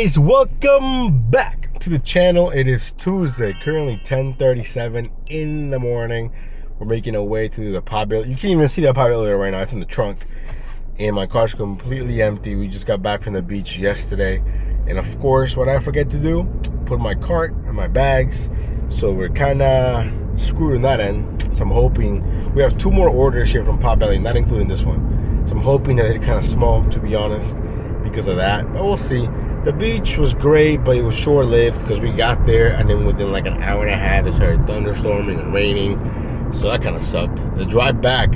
guys, welcome back to the channel. It is Tuesday, currently 10:37 in the morning. We're making our way to the Potbelly. You can't even see that Potbelly right now. It's in the trunk, and my car's completely empty. We just got back from the beach yesterday, and of course, what I forget to do, put my cart and my bags. So we're kind of screwed on that end. So I'm hoping we have 2 more orders here from Potbelly, not including this one. So I'm hoping that it's kind of small, to be honest, because of that, but we'll see. The beach was great, but it was short-lived because we got there and then within like an hour and a half it started thunderstorming and raining, so that kind of sucked. The drive back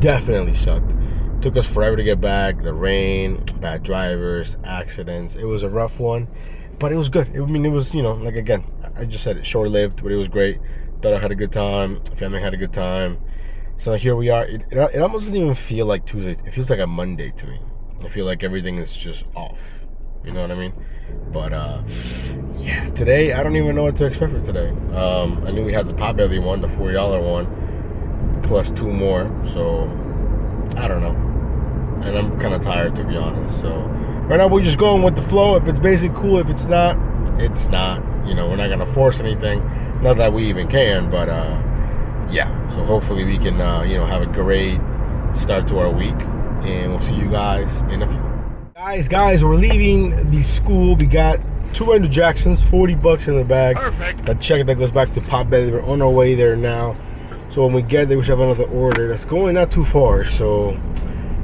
definitely sucked. It took us forever to get back. The rain, bad drivers, accidents. It was a rough one, but it was good. I mean, it was, you know, like, again, I just said it, short-lived, but it was great. Thought I had a good time. Family had a good time. So here we are. It almost doesn't even feel like Tuesday. It feels like a Monday to me. I feel like everything is just off. You know what I mean? But yeah, today I don't even know what to expect for today. I knew we had the Potbelly one, the $40 one, plus 2 more. So I don't know. And I'm kind of tired, to be honest. So right now we're just going with the flow. If it's basic, cool. If it's not, it's not. You know, we're not gonna force anything. Not that we even can, but yeah. So hopefully we can you know, have a great start to our week. And we'll see you guys in a few. Guys, we're leaving the school. We got 2 Randall Jacksons, 40 bucks in the bag. Perfect. That check that goes back to Potbelly. We're on our way there now. So when we get there, we should have another order that's going not too far. So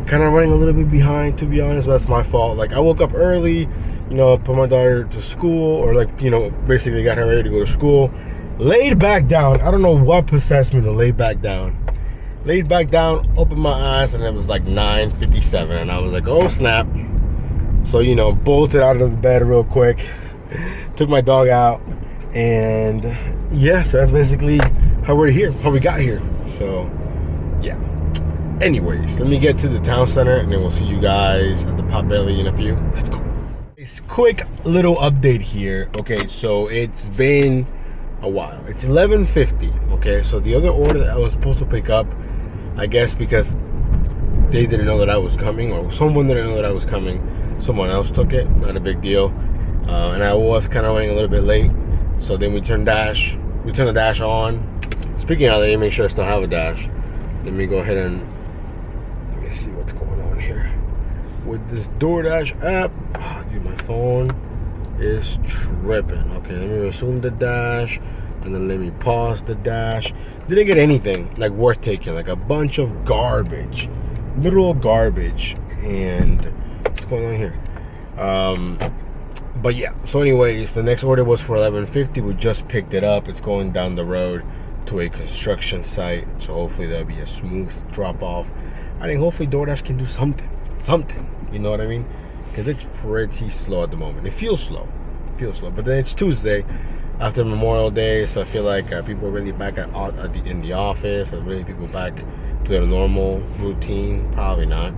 kind of running a little bit behind, to be honest, but that's my fault. Like, I woke up early, you know, put my daughter to school, or like, you know, basically got her ready to go to school. Laid back down. I don't know what possessed me to lay back down. Laid back down, opened my eyes, and it was like 9:57, and I was like, oh snap. So, you know, bolted out of the bed real quick, took my dog out, and yeah, so that's basically how we're here, how we got here. So yeah, anyways, let me get to the town center and then we'll see you guys at the Potbelly in a few. Let's go. It's quick little update here. Okay, so it's been a while. It's 11:50. Okay, so the other order that I was supposed to pick up, I guess because they didn't know that I was coming, or someone didn't know that I was coming, someone else took it. Not a big deal. And I was kind of running a little bit late, so then we turned the dash on. Speaking of that, make sure I still have a dash. Let me go ahead and let me see what's going on here with this Doordash app. Oh, dude, my phone is tripping. Okay, let me resume the dash, and then let me pause the dash. Didn't get anything like worth taking, like a bunch of garbage, literal garbage. And what's going on here? But yeah, so anyways, the next order was for 11:50. We just picked it up. It's going down the road to a construction site, so hopefully there'll be a smooth drop off. I think hopefully DoorDash can do something, you know what I mean? Because it's pretty slow at the moment. It feels slow, but then it's Tuesday after Memorial Day, so I feel like people are really back in the office. Are really people back to their normal routine? Probably not.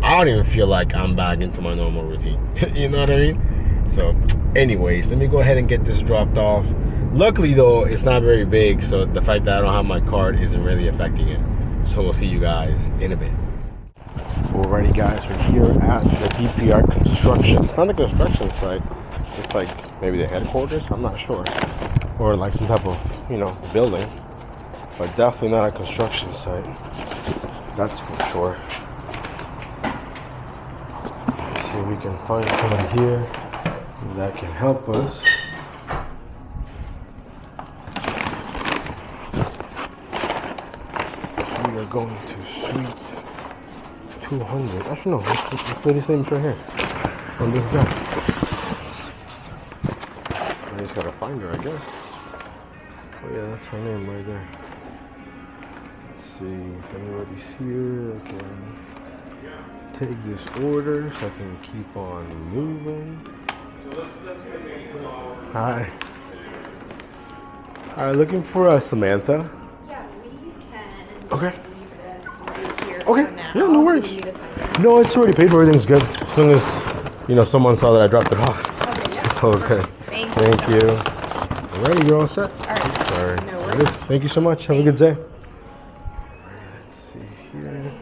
I don't even feel like I'm back into my normal routine. You know what I mean? So anyways, let me go ahead and get this dropped off. Luckily though, it's not very big, so the fact that I don't have my card isn't really affecting it. So we'll see you guys in a bit. Alrighty guys, we're here at the DPR construction. It's not a construction site. It's like maybe the headquarters, I'm not sure. Or like some type of, you know, building. But definitely not a construction site. That's for sure. Let's see if we can find someone here that can help us. We are going to Suite 200. Actually, no, this lady's name is right here on this desk. I just gotta find her, I guess. Oh yeah, that's her name right there. Let's see if anybody's here. I can take this order so I can keep on moving. Hi. Alright, looking for Samantha. Yeah, we can. Okay. Leave this here Okay. for now. Yeah, no worries. No, it's already paid for. Everything's good. As soon as, you know, someone saw that I dropped it off. Okay, yeah. It's all good. Thank you. Alright, you're all set. Alright. Sorry. No worries. Thank you so much. Have a good day. Alright, let's see here.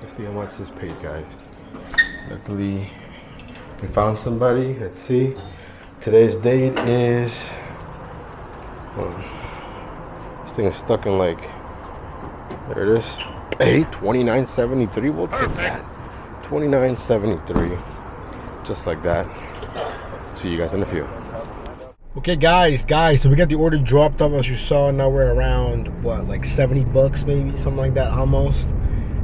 Let's see how much this paid, guys. Luckily, We found somebody. Let's see. Today's date is. This thing is stuck in like. There it is. Hey, 29.73. We'll take that. 29.73. Just like that. See you guys in a few. Okay, guys. So we got the order dropped off as you saw. Now we're around what, like $70 maybe, something like that, almost.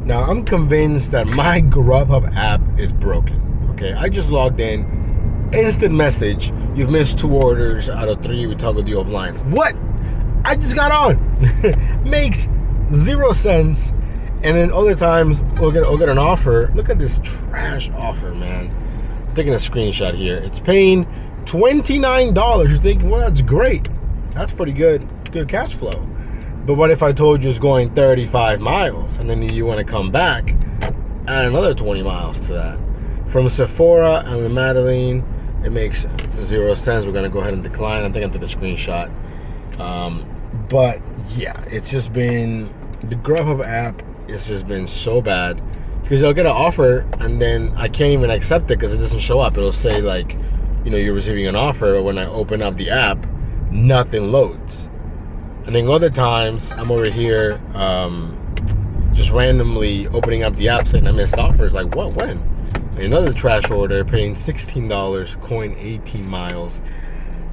Now I'm convinced that my Grubhub app is broken. Okay, I just logged in. Instant message. You've missed 2 orders out of 3. We talk with you offline. What? I just got on. Makes 0 sense. And then other times we'll get an offer. Look at this trash offer, man. I'm taking a screenshot here. It's paying $29. You're thinking, well, that's great. That's pretty good cash flow. But what if I told you it's going 35 miles and then you want to come back, add another 20 miles to that? From Sephora and the Madeline, it makes 0 sense. We're gonna go ahead and decline. I think I took a screenshot. But yeah, it's just been, the Grubhub app has just been so bad because you'll get an offer and then I can't even accept it because it doesn't show up. It'll say like, you know, you're receiving an offer, but when I open up the app, nothing loads. And then other times I'm over here just randomly opening up the app saying I missed offers. Like, what, when? Another trash order, paying $16, going 18 miles.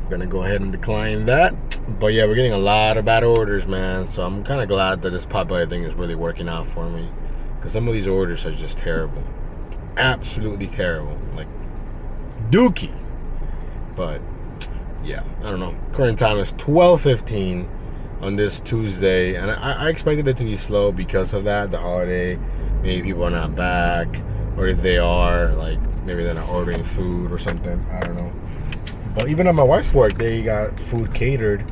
We're gonna go ahead and decline that. But yeah, we're getting a lot of bad orders, man. So I'm kind of glad that this Popeye thing is really working out for me, because some of these orders are just terrible, absolutely terrible, like dookie. But yeah, I don't know. Current time is 12:15 on this Tuesday, and I expected it to be slow because of that, the holiday. Maybe people are not back. Or if they are, like, maybe they're not ordering food or something. I don't know. But even at my wife's work, they got food catered.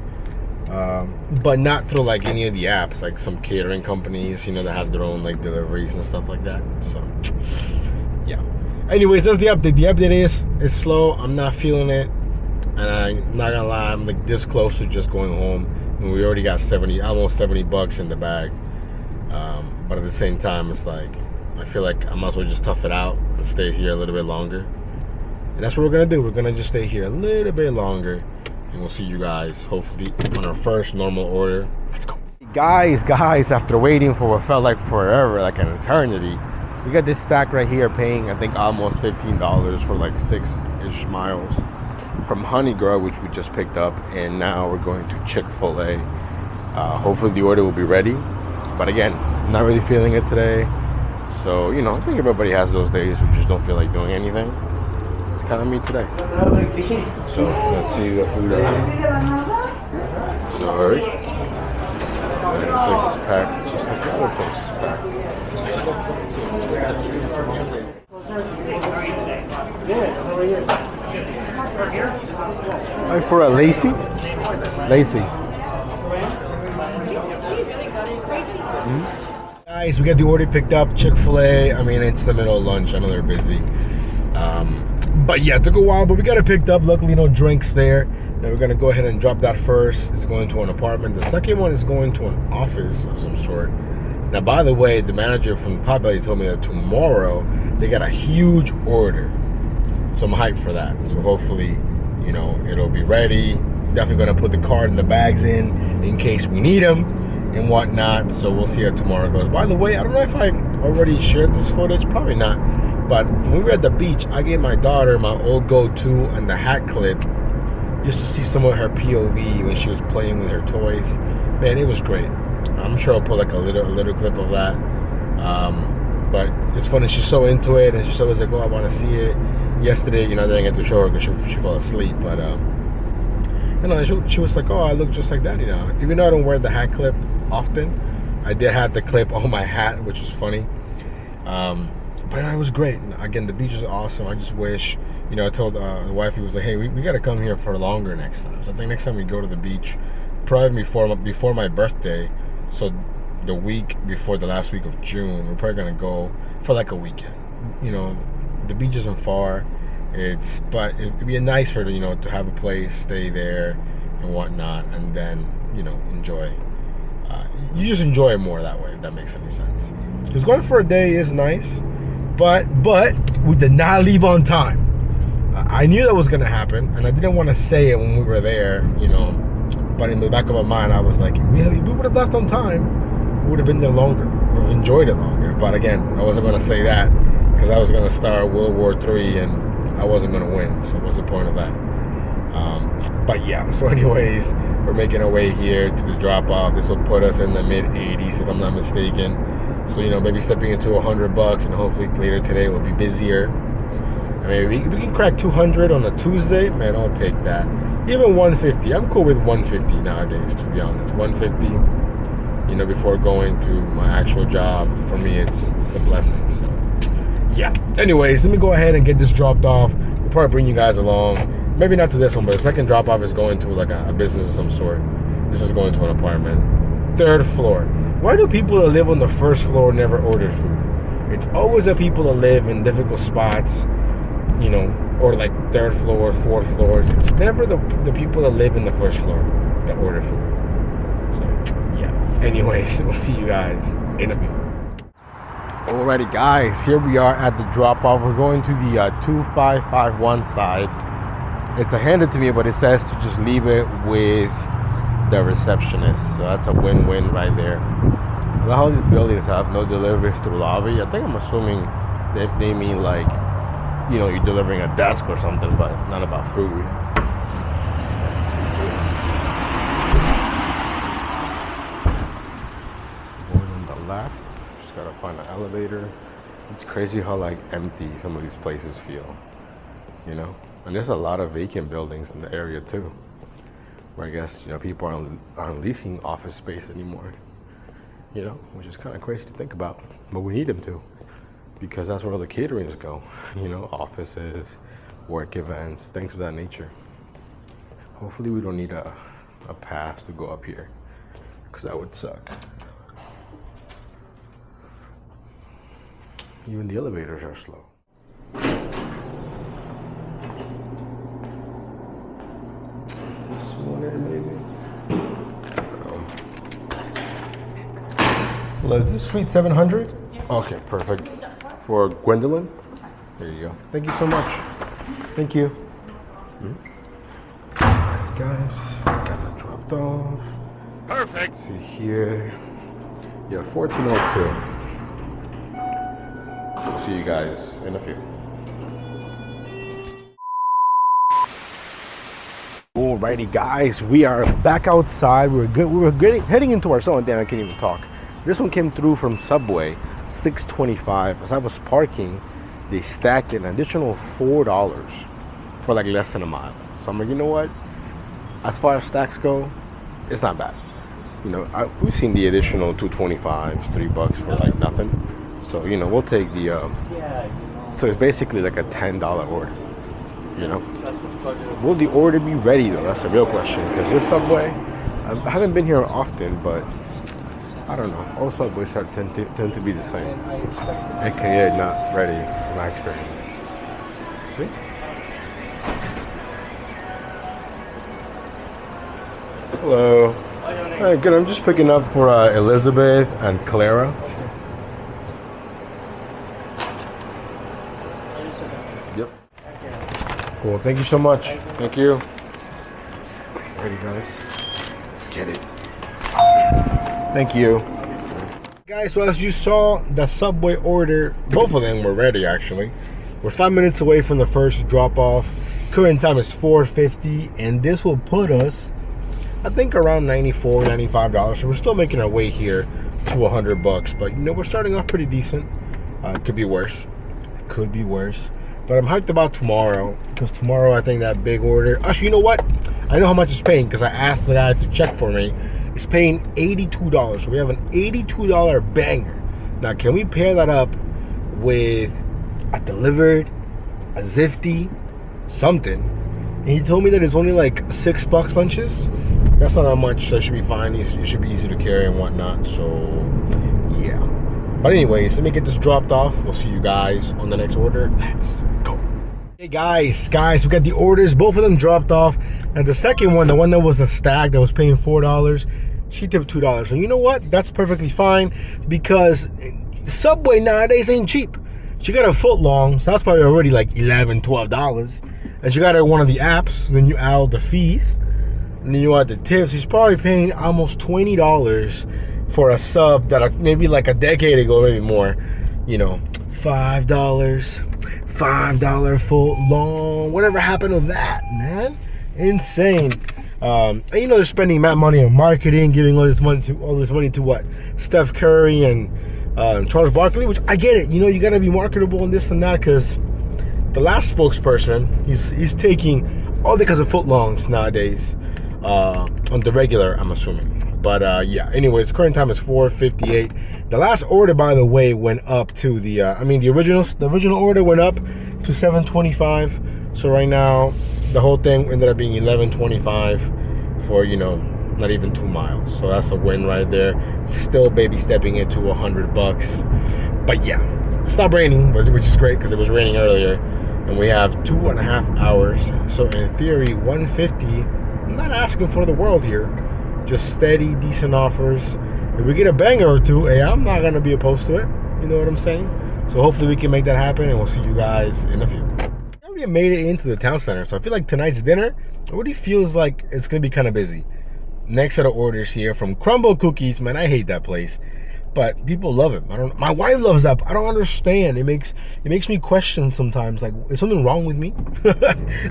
But not through, like, any of the apps. Like, some catering companies, you know, that have their own, like, deliveries and stuff like that. So, yeah. Anyways, that's the update. The update is slow. I'm not feeling it. And I'm not gonna lie, I'm, like, this close to just going home. And we already got almost $70 in the bag. But at the same time, it's like, I feel like I might as well just tough it out and stay here a little bit longer. And that's what we're gonna do. We're gonna just stay here a little bit longer, and we'll see you guys hopefully on our first normal order. Let's go. Guys, after waiting for what felt like forever, like an eternity, we got this stack right here paying, I think, almost $15 for like 6-ish miles from Honey Girl, which we just picked up. And now we're going to Chick-fil-A. Hopefully the order will be ready. But again, I'm not really feeling it today. So, you know, I think everybody has those days where you just don't feel like doing anything. It's kind of me today. So, let's see the food out here. So, alright. The place is packed, just like the other place is packed. Alright, for a Lacey? Guys, we got the order picked up, Chick-fil-A. I mean, it's the middle of lunch. I know they're busy. But yeah, it took a while, but we got it picked up. Luckily, no drinks there. Now we're gonna go ahead and drop that first. It's going to an apartment. The second one is going to an office of some sort. Now, by the way, the manager from Popeye told me that tomorrow they got a huge order. So I'm hyped for that. So hopefully, you know, it'll be ready. Definitely gonna put the card and the bags in case we need them and whatnot. So we'll see how tomorrow goes. By the way, I don't know if I already shared this footage, probably not, but when we were at the beach, I gave my daughter my old go-to and the hat clip just to see some of her POV when she was playing with her toys. Man, it was great. I'm sure I'll put like a little clip of that. But it's funny, she's so into it, and she's always like, oh, I want to see it. Yesterday, you know, I didn't get to show her because she fell asleep, but you know, she was like, oh, I look just like Daddy now. Even though I don't wear the hat clip often, I did have the clip on my hat, which was funny. But it was great. Again, the beach is awesome. I just wish, you know, I told the wife, he was like, hey, we got to come here for longer next time. So I think next time we go to the beach, probably before my birthday, so the week before the last week of June, we're probably going to go for like a weekend. You know, the beach isn't far. But it'd be nice for, you know, to have a place, stay there and whatnot, and then, you know, enjoy. You just enjoy it more that way, if that makes any sense. Because going for a day is nice, but we did not leave on time. I knew that was gonna happen, and I didn't want to say it when we were there, you know. But in the back of my mind, I was like, if we would have left on time, we would have been there longer, would have enjoyed it longer. But again, I wasn't gonna say that because I was gonna start World War III, and I wasn't gonna win. So what's the point of that? But yeah. So anyways, we're making our way here to the drop off. This will put us in the mid 80s, if I'm not mistaken. So you know, maybe stepping into $100, and hopefully later today will be busier. I mean, we can crack 200 on a Tuesday, man, I'll take that. Even 150, I'm cool with 150 nowadays, to be honest. 150, you know, before going to my actual job, for me, it's a blessing, so. Yeah, anyways, let me go ahead and get this dropped off. We'll probably bring you guys along. Maybe not to this one, but the second drop off is going to like a business of some sort. This is going to an apartment. 3rd floor. Why do people that live on the 1st floor never order food? It's always the people that live in difficult spots, you know, or like 3rd floor, 4th floor. It's never the people that live in the 1st floor that order food. So yeah, anyways, we'll see you guys in a few. Alrighty guys, here we are at the drop off. We're going to the 2551 side. It's handed to me, but it says to just leave it with the receptionist, so that's a win-win right there. I love how these buildings have no deliveries through lobby. I think I'm assuming they mean like, you know, you're delivering a desk or something, but not about food. Let's see here. One on the left. Just gotta find an elevator. It's crazy how like empty some of these places feel, you know. And there's a lot of vacant buildings in the area too, where I guess, you know, people aren't leasing office space anymore. You know, which is kind of crazy to think about, but we need them to. Because that's where all the caterings go, you know, offices, work events, things of that nature. Hopefully we don't need a pass to go up here, because that would suck. Even the elevators are slow. Is this one in maybe? Hello, is this suite 700? Okay, perfect. For Gwendolyn? There you go. Thank you so much. Thank you. Alright guys, got that dropped off. Perfect. Let's see here. Yeah, 1402. We'll see you guys in a few. Alrighty guys, we are back outside. We were heading into our zone. Damn, I can't even talk. This one came through from Subway. 625. As I was parking, they stacked an additional $4 for like less than a mile. So I'm like, you know what? As far as stacks go, it's not bad. You know, we've seen the additional $2.25, $3 for like nothing. So you know, we'll take the. So it's basically like a $10 order. You know, will the order be ready though? That's the real question. Because this Subway, I haven't been here often, but I don't know. All Subways tend to be the same. AKA not ready, in my experience. See? Hello. Hey, good. I'm just picking up for Elizabeth and Clara. Yep. Cool. Thank you so much. Thank you. Ready, guys? Let's get it. Thank you. Guys, so as you saw, the Subway order, both of them were ready actually. We're 5 minutes away from the first drop off. Current time is $4.50, and this will put us, I think, around $94, $95. So we're still making our way here to $100, but you know, we're starting off pretty decent. It could be worse. It could be worse. But I'm hyped about tomorrow, because tomorrow I think that big order. Actually, you know what? I know how much it's paying because I asked the guy to check for me. It's paying $82. So we have an $82 banger. Now, can we pair that up with a delivered, a Zifty, something? And he told me that it's only like $6 lunches. That's not that much. So it should be fine. It should be easy to carry and whatnot. So yeah. But anyways, let me get this dropped off. We'll see you guys on the next order. Let's go. Hey guys, we got the orders. Both of them dropped off. And the second one, the one that was a stack that was paying $4, she tipped $2. And you know what? That's perfectly fine, because Subway nowadays ain't cheap. She got a foot long, so that's probably already like $11, $12. as you got one of the apps, then you add the fees, and then you add the tips. He's probably paying almost $20 for a sub that maybe like a decade ago, maybe more, you know, $5 foot long. Whatever happened to that, man? Insane. And you know, they're spending that money on marketing, giving all this money to what? Steph Curry and Charles Barkley, which I get it. You know, you gotta be marketable and this and that, because the last spokesperson, he's taking all because of footlongs nowadays on the regular, I'm assuming. But yeah, anyways, current time is 4:58. The last order, by the way, went up to the the original order went up to 725. So right now the whole thing ended up being 1125 for, you know, not even 2 miles. So that's a win right there. Still baby stepping into $100. But yeah, it stopped raining, which is great because it was raining earlier, and we have 2.5 hours. So in theory, 150. I'm not asking for the world here. Just steady, decent offers. If we get a banger or two, hey, I'm not gonna be opposed to it. You know what I'm saying? So hopefully we can make that happen, and we'll see you guys in a few. I already made it into the town center, so I feel like tonight's dinner already feels like it's gonna be kind of busy. Next set of orders here from Crumbl Cookies. Man, I hate that place, but people love it. My wife loves that. I don't understand. It makes me question sometimes, like, is something wrong with me?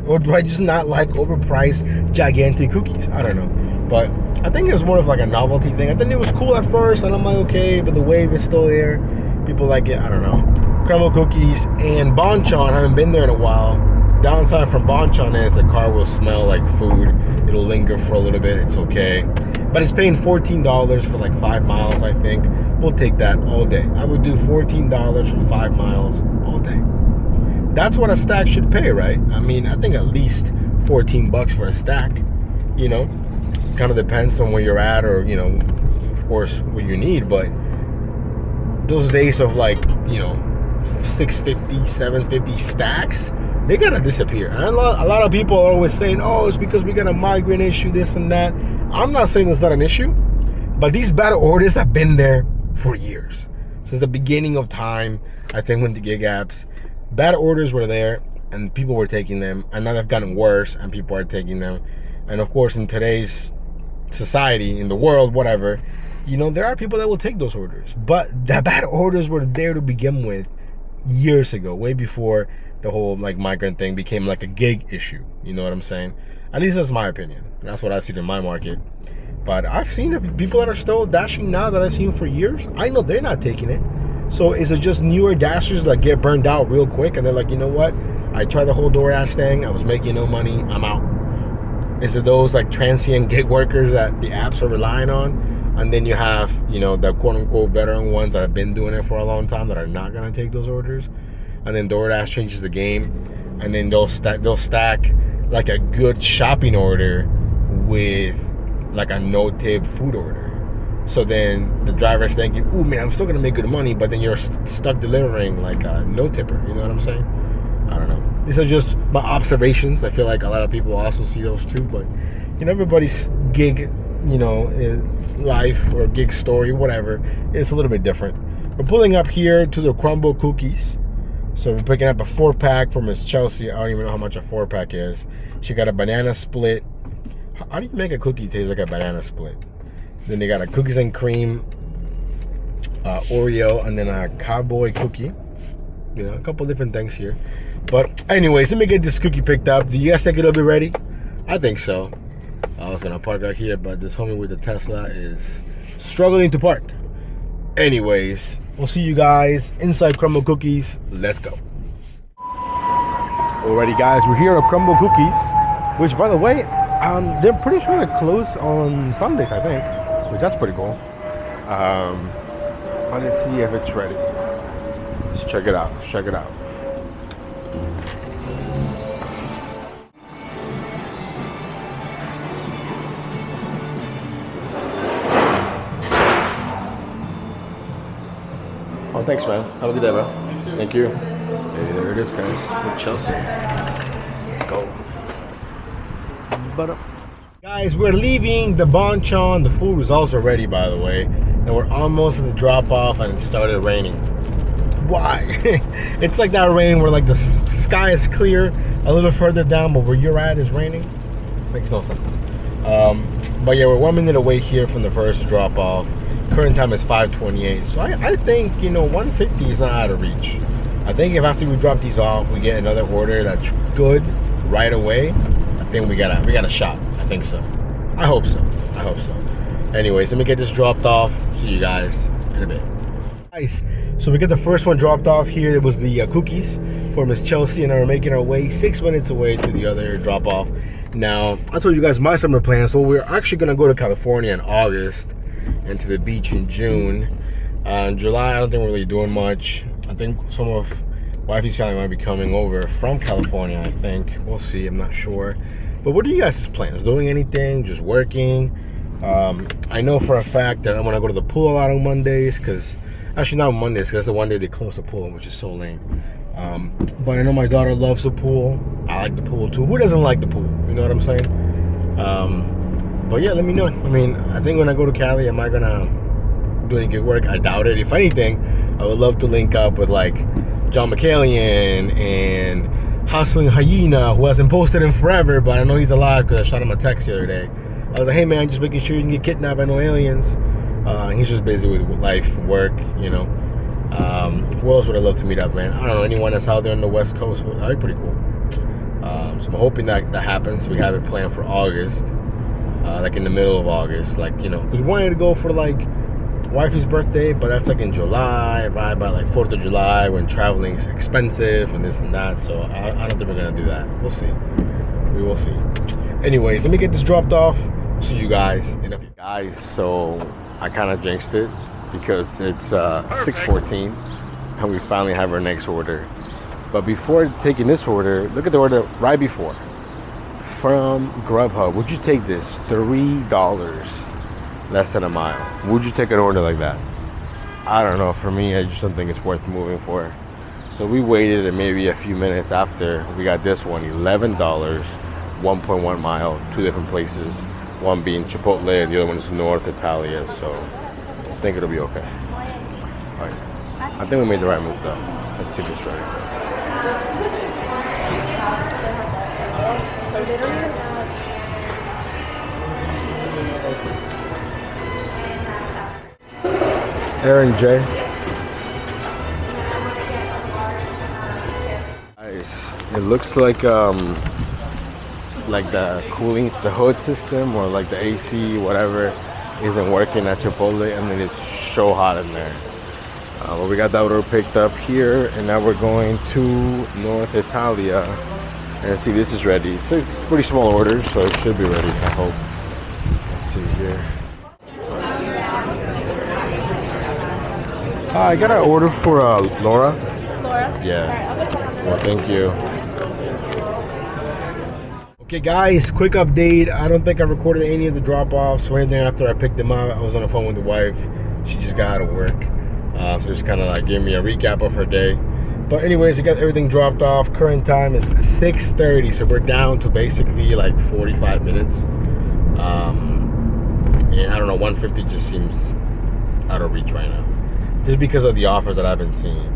Or do I just not like overpriced gigantic cookies? I don't know. But I think it was more of like a novelty thing. I think it was cool at first, and I'm like, okay, but the wave is still there. People like it. I don't know. Crumbl Cookies and BonChon. I haven't been there in a while. Downside from BonChon is the car will smell like food. It'll linger for a little bit. It's okay. But it's paying $14 for like 5 miles, I think. We'll take that all day. I would do $14 for 5 miles all day. That's what a stack should pay, right? I mean, I think at least 14 bucks for a stack, you know? Kind of depends on where you're at, or, you know, of course, what you need. But those days of, like, you know, 650, 750 stacks, they gotta disappear. And a lot of people are always saying, oh, it's because we got a migrant issue, this and that. I'm not saying it's not an issue, but these bad orders have been there for years. Since the beginning of time, I think, when the gig apps, bad orders were there and people were taking them, and now they've gotten worse and people are taking them. And of course, in today's society, in the world, whatever, you know, there are people that will take those orders. But the bad orders were there to begin with years ago, way before the whole like migrant thing became like a gig issue. You know what I'm saying? At least that's my opinion. That's what I've seen in my market. But I've seen the people that are still dashing now that I've seen for years, I know they're not taking it. So is it just newer dashers that get burned out real quick and they're like, you know what, I tried the whole DoorDash thing, I was making no money, I'm out? Is it those like transient gig workers that the apps are relying on? And then you have, you know, the quote-unquote veteran ones that have been doing it for a long time that are not going to take those orders. And then DoorDash changes the game, and then they'll stack like a good shopping order with like a no-tip food order. So then the driver's thinking, ooh, man, I'm still going to make good money, but then you're stuck delivering like a no-tipper. You know what I'm saying? I don't know. These are just my observations. I feel like a lot of people also see those too, but, you know, everybody's gig, you know, life or gig story, whatever, it's a little bit different. We're pulling up here to the Crumbl Cookies. So we're picking up a 4-pack from Miss Chelsea. I don't even know how much a 4-pack is. She got a banana split. How do you make a cookie taste like a banana split? Then they got a cookies and cream Oreo, and then a cowboy cookie. You know, a couple different things here. But anyways, let me get this cookie picked up. Do you guys think it'll be ready? I think so. I was gonna park right here, but this homie with the Tesla is struggling to park. Anyways, we'll see you guys inside Crumbl Cookies. Let's go. Alrighty, guys, we're here at Crumbl Cookies, which, by the way, they're pretty sure they're closed on Sundays, I think, which that's pretty cool. But let's see if it's ready. Let's check it out. Let's check it out. Oh, thanks, man. Have a good day, bro. Thank you. Hey, there it is, guys. With Chelsea. Let's go. Guys, we're leaving the BonChon. The food was also ready, by the way. And we're almost at the drop-off, and it started raining. Why? It's like that rain where like the sky is clear, a little further down, but where you're at is raining. Makes no sense. But yeah, we're 1 minute away here from the first drop off. Current time is 5:28. So I think, you know, 150 is not out of reach. I think if after we drop these off, we get another order that's good right away, I think we got a shot. I think so. I hope so. Anyways, let me get this dropped off. See you guys in a bit. Nice. So we get the first one dropped off here. It was the cookies for Miss Chelsea, and we're making our way 6 minutes away to the other drop off. Now, I told you guys my summer plans. Well, we're actually gonna go to California in August and to the beach in June. In July, I don't think we're really doing much. I think some of wifey's family might be coming over from California, I think. We'll see, I'm not sure. But what are you guys' plans? Doing anything? Just working? I know for a fact that I'm gonna go to the pool a lot on Mondays, because actually not on Mondays, because that's the one day they close the pool, which is so lame. But I know my daughter loves the pool. I like the pool too. Who doesn't like the pool? You know what I'm saying? But yeah, let me know. I mean, I think when I go to Cali, am I gonna do any good work? I doubt it. If anything, I would love to link up with like John McCallion and Hustling Hyena, who hasn't posted in forever, but I know he's alive because I shot him a text the other day. I was like, hey man, just making sure you can get kidnapped by no aliens. He's just busy with life, work, you know. Who else would I love to meet up, man? I don't know, anyone that's out there on the West Coast, that'd be pretty cool. So I'm hoping that happens. We have it planned for August, like in the middle of August, like, you know, because we wanted to go for like wifey's birthday, but that's like in July, right by like 4th of July, when traveling's expensive and this and that. So I don't think we're gonna do that. We'll see. We will see. Anyways, let me get this dropped off. See you guys in a few. Guys, so I kind of jinxed it because it's 6:14 and we finally have our next order. But before taking this order, look at the order right before from Grubhub. Would you take this? $3 less than a mile. Would you take an order like that? I don't know. For me, I just don't think it's worth moving for. So we waited, and maybe a few minutes after, we got this one, $11, 1.1 mile, 2 different places. One being Chipotle, and the other one is North Italia. So I think it'll be okay. All right. I think we made the right move though. Let's see if it's right. Aaron J. Nice. It looks like the cooling, the hood system, or like the AC, whatever, isn't working at Chipotle, and then it's so hot in there. But we got that order picked up here, and now we're going to North Italia. And see, this is ready. It's a pretty small order, so it should be ready, I hope. Let's see here. I got an order for Laura. Laura? Yeah. All right, I'll get you on Well, thank you. Okay, guys, quick update. I don't think I recorded any of the drop-offs or anything after I picked them up. I was on the phone with the wife. She just got out of work. So just kind of like gave me a recap of her day. But anyways, we got everything dropped off. Current time is 6:30, so we're down to basically like 45 minutes. And I don't know, 150 just seems out of reach right now, just because of the offers that I've been seeing.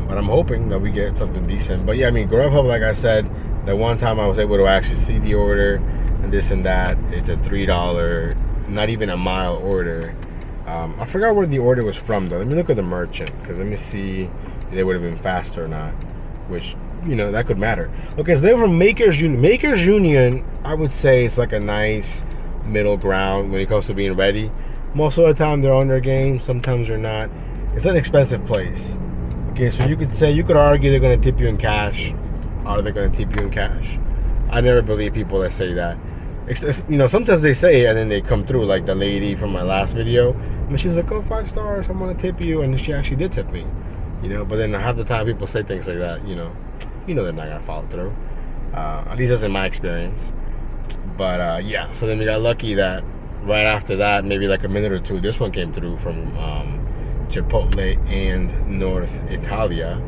But I'm hoping that we get something decent. But yeah, I mean, Grubhub, like I said, that one time I was able to actually see the order and this and that. It's a $3, not even a mile order. I forgot where the order was from though. Let me look at the merchant, because let me see if they would have been fast or not, which, you know, that could matter. Okay, so they're from Makers Union. Makers Union, I would say it's like a nice middle ground when it comes to being ready. Most of the time they're on their game, sometimes they're not. It's an expensive place. Okay, so you could argue they're going to tip you in cash. Are they going to tip you in cash? I never believe people that say that. You know, sometimes they say it and then they come through, like the lady from my last video, and she was like, oh, 5 stars, I'm going to tip you, and she actually did tip me, you know. But then half the time people say things like that, you know they're not going to follow through. At least that's in my experience. But yeah, so then we got lucky that right after that, maybe like a minute or two, this one came through from Chipotle and North Italia.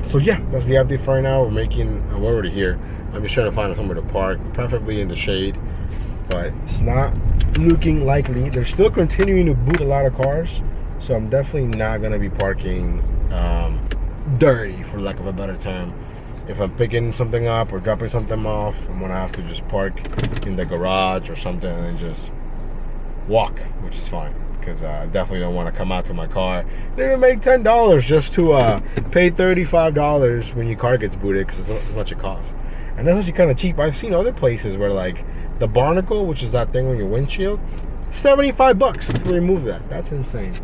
So yeah, that's the update for right now. We're already here. I'm just trying to find somewhere to park, preferably in the shade, but it's not looking likely. They're still continuing to boot a lot of cars, so I'm definitely not going to be parking dirty, for lack of a better term, if I'm picking something up or dropping something off, I'm gonna have to just park in the garage or something and then just walk, which is fine. Because I definitely don't want to come out to my car. They even make $10 just to pay $35 when your car gets booted, because that's how much it costs. And that's actually kind of cheap. I've seen other places where like the barnacle, which is that thing on your windshield, $75 to remove that. That's insane.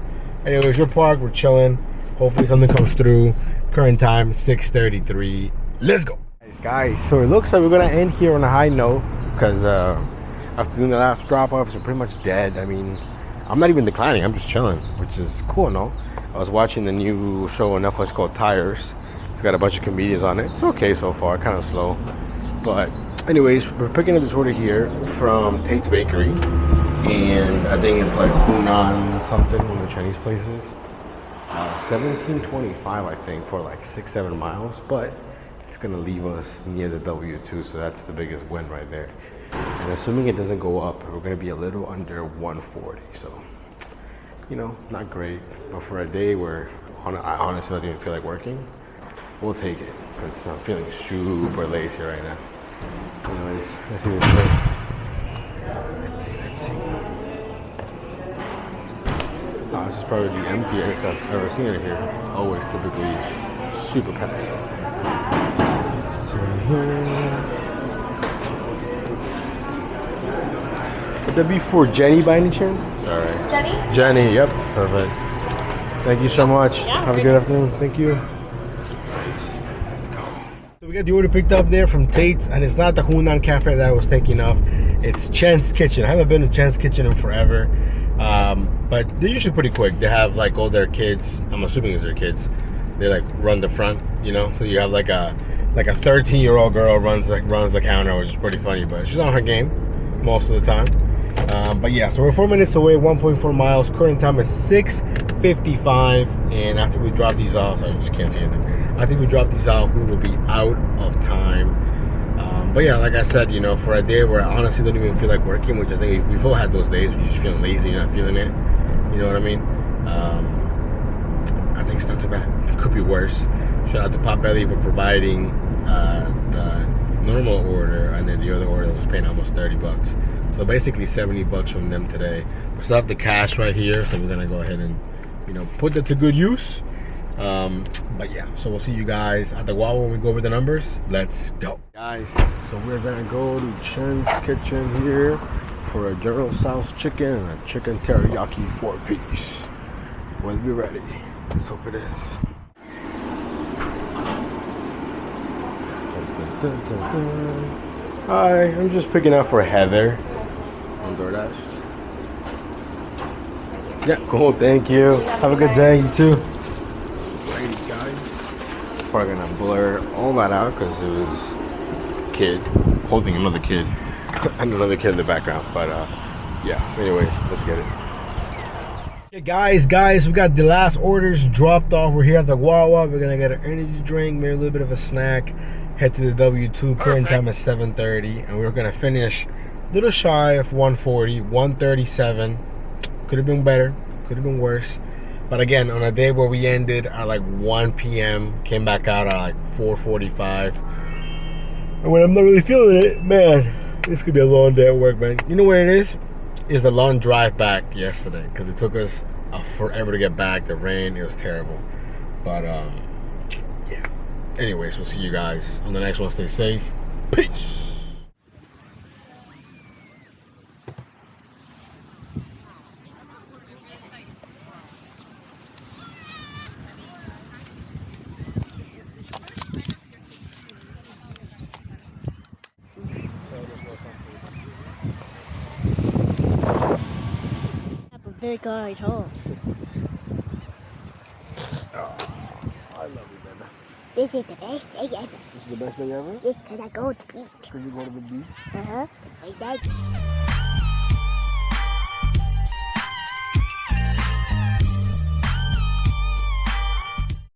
Anyways, we're parked, we're chilling. Hopefully something comes through. Current time 6:33. Let's go. Guys, so it looks like we're gonna end here on a high note, because after doing the last drop-offs, we're pretty much dead. I mean, I'm not even declining, I'm just chilling, which is cool, no? I was watching the new show on Netflix called Tires. It's got a bunch of comedians on it. It's okay so far, kind of slow. But anyways, we're picking up this order here from Tate's Bakery. And I think it's like Hunan something, one of the Chinese places. 17.25, I think, for like 6-7 miles. But it's gonna leave us near the W2, so that's the biggest win right there. And assuming it doesn't go up, we're gonna be a little under 140. So, you know, not great. But for a day where I honestly don't even feel like working, we'll take it. Because I'm feeling super lazy right now. Anyways, let's see what's up. Let's see. Oh, this is probably the emptiest I've ever seen it here. It's always typically super packed. Would that be for Jenny by any chance? Sorry. Jenny? Jenny, yep. Perfect. Thank you so much. Yeah, have a good afternoon. Thank you. Nice. Let's go. So we got the order picked up there from Tate's, and it's not the Hunan Cafe that I was thinking of. It's Chen's Kitchen. I haven't been to Chen's Kitchen in forever. But they're usually pretty quick. They have like all their kids. I'm assuming it's their kids. They like run the front, you know. So you have like a 13-year-old girl runs the counter, which is pretty funny. But she's on her game most of the time. But yeah, so we're 4 minutes away, 1.4 miles. Current time is 6:55, and after we drop these off, sorry, I just can't see anything. After we drop these off, we will be out of time. But yeah, like I said, you know, for a day where I honestly don't even feel like working, which I think we've all had those days where you're just feeling lazy, you're not feeling it. You know what I mean? I think it's not too bad. It could be worse. Shout out to Potbelly for providing the normal order, and then the other order was paying almost $30. So basically $70 from them today. We still have the cash right here, so we're gonna go ahead and, you know, put that to good use. But yeah, so we'll see you guys at the wall when we go over the numbers. Let's go, guys. So we're gonna go to Chen's Kitchen here for a General Tso's chicken and a chicken teriyaki 4-piece. We'll be ready. Let's hope it is. Dun, dun, dun. Hi, I'm just picking up for Heather on Doordash. Yeah, cool. Thank you. Have a good day. You too. Alrighty, guys. Probably gonna blur all that out because it was a kid holding another kid and another kid in the background. But yeah. Anyways, let's get it. Okay, guys, we got the last orders dropped off. We're here at the Wawa. We're gonna get an energy drink, maybe a little bit of a snack. Head to the W2. Current time is 7:30, and we're gonna finish a little shy of 140, 137. Could have been better, could have been worse. But again, on a day where we ended at like 1 p.m., came back out at like 4:45. And when I'm not really feeling it, man, this could be a long day at work, man. You know what it is? It's a long drive back yesterday because it took us forever to get back. The rain, it was terrible. But yeah. Anyways, we'll see you guys on the next one. Stay safe. Peace. Big guy, tall. Oh, I love you, baby. This is the best day ever. This is the best day ever? Yes, because I go to the beach. Because you go to the beach? Uh-huh. Like that.